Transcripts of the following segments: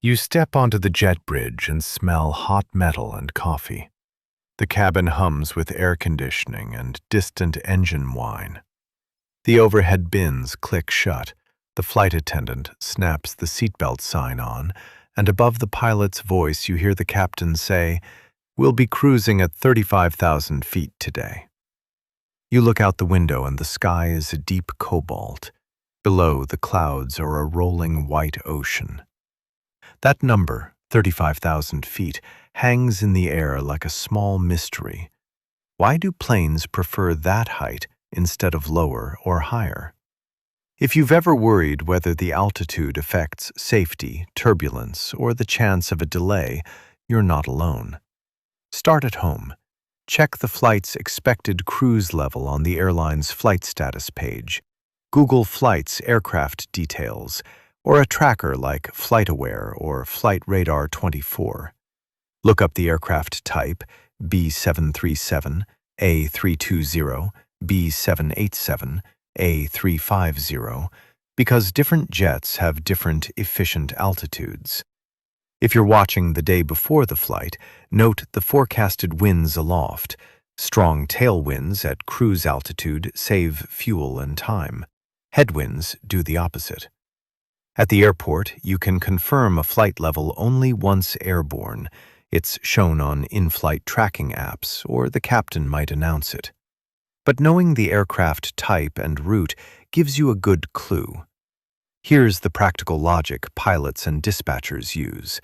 You step onto the jet bridge and smell hot metal and coffee. The cabin hums with air conditioning and distant engine whine. The overhead bins click shut, the flight attendant snaps the seatbelt sign on, and above the pilot's voice you hear the captain say, "We'll be cruising at 35,000 feet today." You look out the window and the sky is a deep cobalt. Below, the clouds are a rolling white ocean. That number, 35,000 feet, hangs in the air like a small mystery. Why do planes prefer that height instead of lower or higher? If you've ever worried whether the altitude affects safety, turbulence, or the chance of a delay, you're not alone. Start at home. Check the flight's expected cruise level on the airline's flight status page. Google flights aircraft details, or a tracker like FlightAware or Flight Radar 24. Look up the aircraft type, B737, A320, B787, A350, because different jets have different efficient altitudes. If you're watching the day before the flight, note the forecasted winds aloft. Strong tailwinds at cruise altitude save fuel and time. Headwinds do the opposite. At the airport, you can confirm a flight level only once airborne. It's shown on in-flight tracking apps, or the captain might announce it. But knowing the aircraft type and route gives you a good clue. Here's the practical logic pilots and dispatchers use.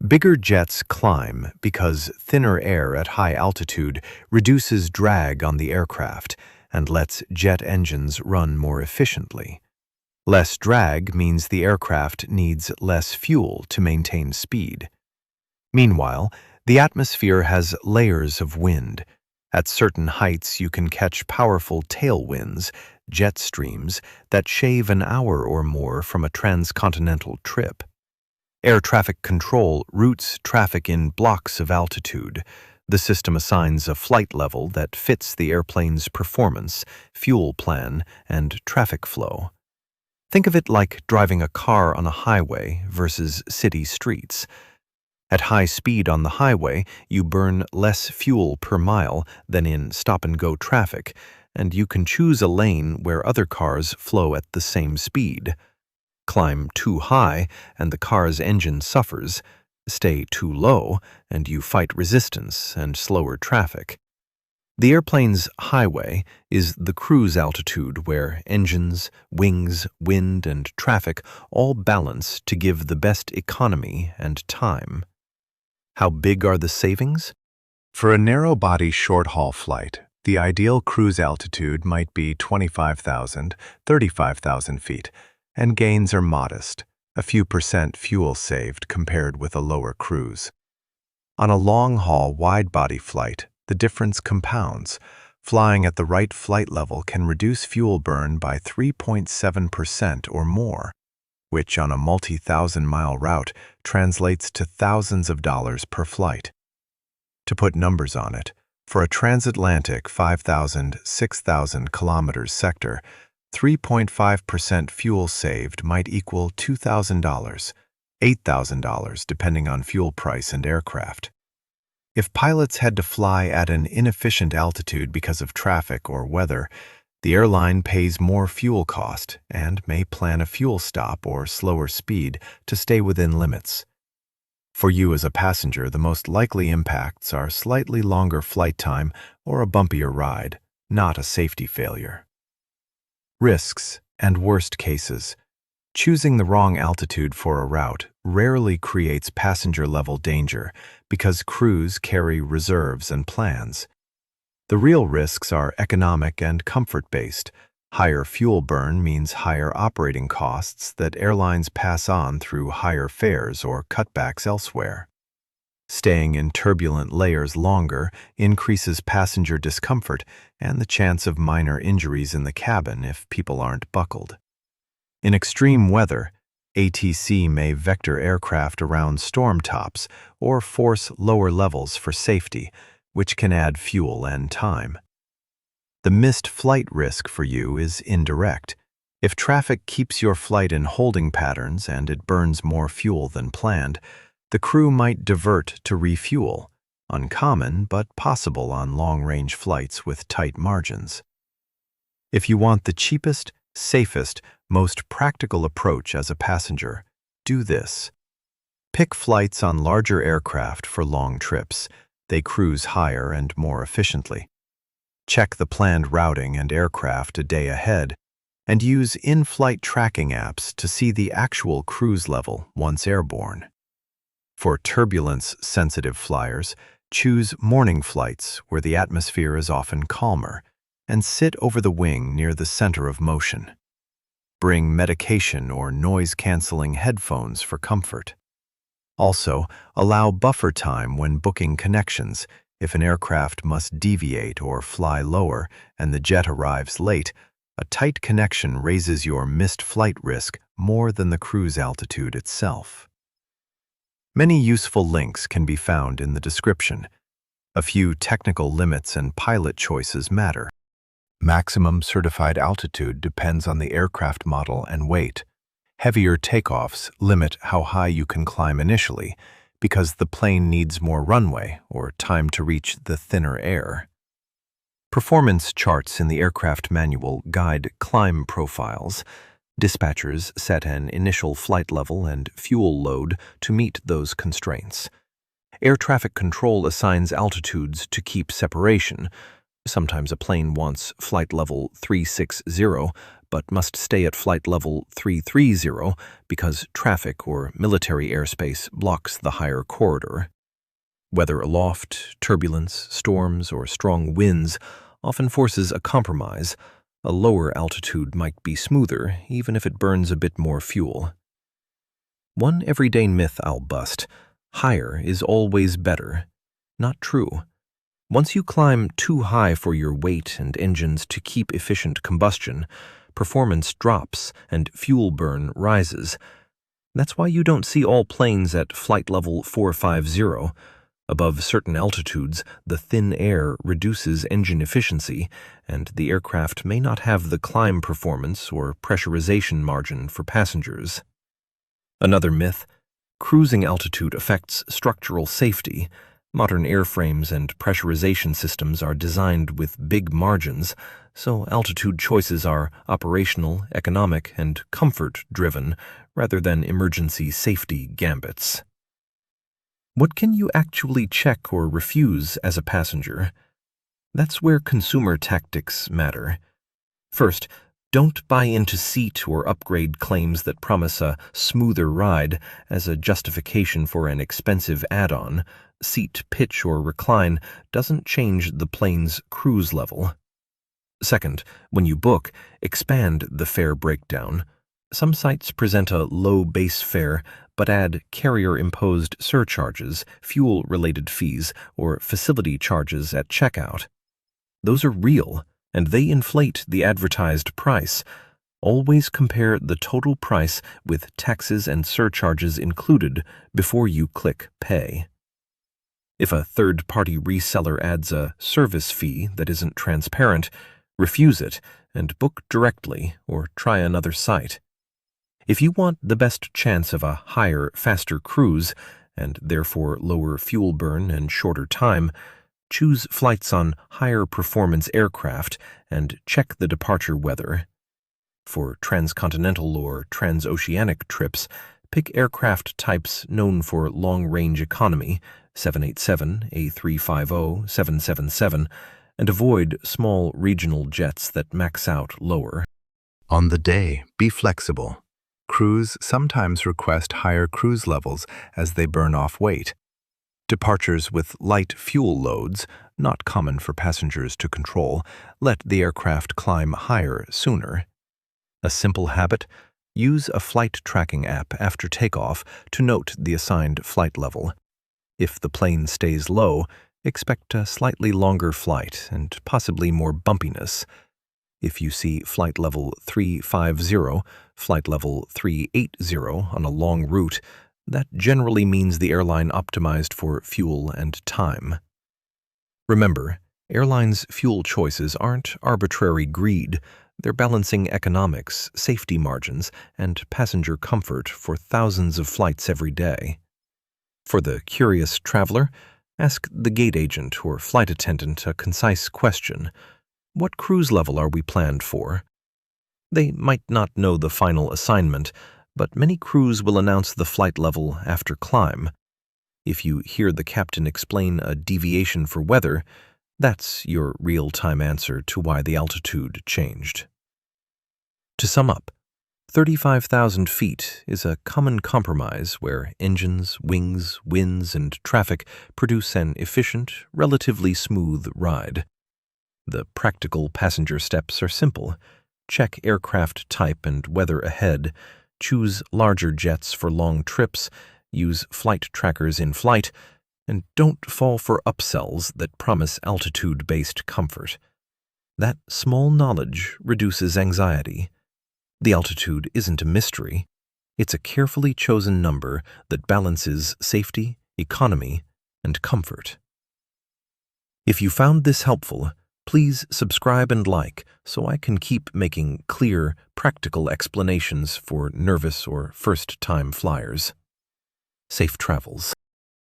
Bigger jets climb because thinner air at high altitude reduces drag on the aircraft and lets jet engines run more efficiently. Less drag means the aircraft needs less fuel to maintain speed. Meanwhile, the atmosphere has layers of wind. At certain heights, you can catch powerful tailwinds, jet streams, that shave an hour or more from a transcontinental trip. Air traffic control routes traffic in blocks of altitude. The system assigns a flight level that fits the airplane's performance, fuel plan, and traffic flow. Think of it like driving a car on a highway versus city streets. At high speed on the highway, you burn less fuel per mile than in stop-and-go traffic, and you can choose a lane where other cars flow at the same speed. Climb too high, and the car's engine suffers. Stay too low, and you fight resistance and slower traffic. The airplane's highway is the cruise altitude where engines, wings, wind, and traffic all balance to give the best economy and time. How big are the savings? For a narrow-body short-haul flight, the ideal cruise altitude might be 25,000, 35,000 feet, and gains are modest, a few percent fuel saved compared with a lower cruise. On a long-haul wide-body flight, the difference compounds. Flying at the right flight level can reduce fuel burn by 3.7% or more, which on a multi-thousand-mile route translates to thousands of dollars per flight. To put numbers on it, for a transatlantic 5,000, 6,000 kilometers sector, 3.5% fuel saved might equal $2,000, $8,000 depending on fuel price and aircraft. If pilots had to fly at an inefficient altitude because of traffic or weather, the airline pays more fuel cost and may plan a fuel stop or slower speed to stay within limits. For you as a passenger, the most likely impacts are slightly longer flight time or a bumpier ride, not a safety failure. Risks and worst cases. Choosing the wrong altitude for a route rarely creates passenger-level danger because crews carry reserves and plans. The real risks are economic and comfort-based. Higher fuel burn means higher operating costs that airlines pass on through higher fares or cutbacks elsewhere. Staying in turbulent layers longer increases passenger discomfort and the chance of minor injuries in the cabin if people aren't buckled. In extreme weather, ATC may vector aircraft around storm tops or force lower levels for safety, which can add fuel and time. The missed flight risk for you is indirect. If traffic keeps your flight in holding patterns and it burns more fuel than planned, the crew might divert to refuel, uncommon but possible on long-range flights with tight margins. If you want the cheapest, safest, most practical approach as a passenger, do this. Pick flights on larger aircraft for long trips. They cruise higher and more efficiently. Check the planned routing and aircraft a day ahead, and use in-flight tracking apps to see the actual cruise level once airborne. For turbulence-sensitive flyers, choose morning flights where the atmosphere is often calmer, and sit over the wing near the center of motion. Bring medication or noise-canceling headphones for comfort. Also, allow buffer time when booking connections. If an aircraft must deviate or fly lower and the jet arrives late, a tight connection raises your missed flight risk more than the cruise altitude itself. Many useful links can be found in the description. A few technical limits and pilot choices matter. Maximum certified altitude depends on the aircraft model and weight. Heavier takeoffs limit how high you can climb initially because the plane needs more runway or time to reach the thinner air. Performance charts in the aircraft manual guide climb profiles. Dispatchers set an initial flight level and fuel load to meet those constraints. Air traffic control assigns altitudes to keep separation. Sometimes a plane wants flight level 360, but must stay at flight level 330 because traffic or military airspace blocks the higher corridor. Weather aloft, turbulence, storms, or strong winds often forces a compromise. A lower altitude might be smoother, even if it burns a bit more fuel. One everyday myth I'll bust: higher is always better. Not true. Once you climb too high for your weight and engines to keep efficient combustion, performance drops and fuel burn rises. That's why you don't see all planes at flight level 450. Above certain altitudes, the thin air reduces engine efficiency, and the aircraft may not have the climb performance or pressurization margin for passengers. Another myth: cruising altitude affects structural safety. Modern airframes and pressurization systems are designed with big margins, so altitude choices are operational, economic, and comfort-driven rather than emergency safety gambits. What can you actually check or refuse as a passenger? That's where consumer tactics matter. First, don't buy into seat or upgrade claims that promise a smoother ride as a justification for an expensive add-on. Seat pitch or recline doesn't change the plane's cruise level. Second, when you book, expand the fare breakdown. Some sites present a low base fare but add carrier-imposed surcharges, fuel-related fees, or facility charges at checkout. Those are real, and they inflate the advertised price. Always compare the total price with taxes and surcharges included before you click Pay. If a third-party reseller adds a service fee that isn't transparent, refuse it and book directly or try another site. If you want the best chance of a higher, faster cruise, and therefore lower fuel burn and shorter time, choose flights on higher performance aircraft and check the departure weather. For transcontinental or transoceanic trips, pick aircraft types known for long-range economy, 787, A350, 777, and avoid small regional jets that max out lower. On the day, be flexible. Crews sometimes request higher cruise levels as they burn off weight. Departures with light fuel loads, not common for passengers to control, let the aircraft climb higher sooner. A simple habit: use a flight tracking app after takeoff to note the assigned flight level. If the plane stays low, expect a slightly longer flight and possibly more bumpiness. If you see flight level 350, flight level 380 on a long route, that generally means the airline optimized for fuel and time. Remember, airlines' fuel choices aren't arbitrary greed. They're balancing economics, safety margins, and passenger comfort for thousands of flights every day. For the curious traveler, ask the gate agent or flight attendant a concise question. What cruise level are we planned for? They might not know the final assignment, but many crews will announce the flight level after climb. If you hear the captain explain a deviation for weather, that's your real-time answer to why the altitude changed. To sum up, 35,000 feet is a common compromise where engines, wings, winds, and traffic produce an efficient, relatively smooth ride. The practical passenger steps are simple. Check aircraft type and weather ahead, choose larger jets for long trips, use flight trackers in flight, and don't fall for upsells that promise altitude-based comfort. That small knowledge reduces anxiety. The altitude isn't a mystery. It's a carefully chosen number that balances safety, economy, and comfort. If you found this helpful, please subscribe and like so I can keep making clear, practical explanations for nervous or first-time flyers. Safe travels.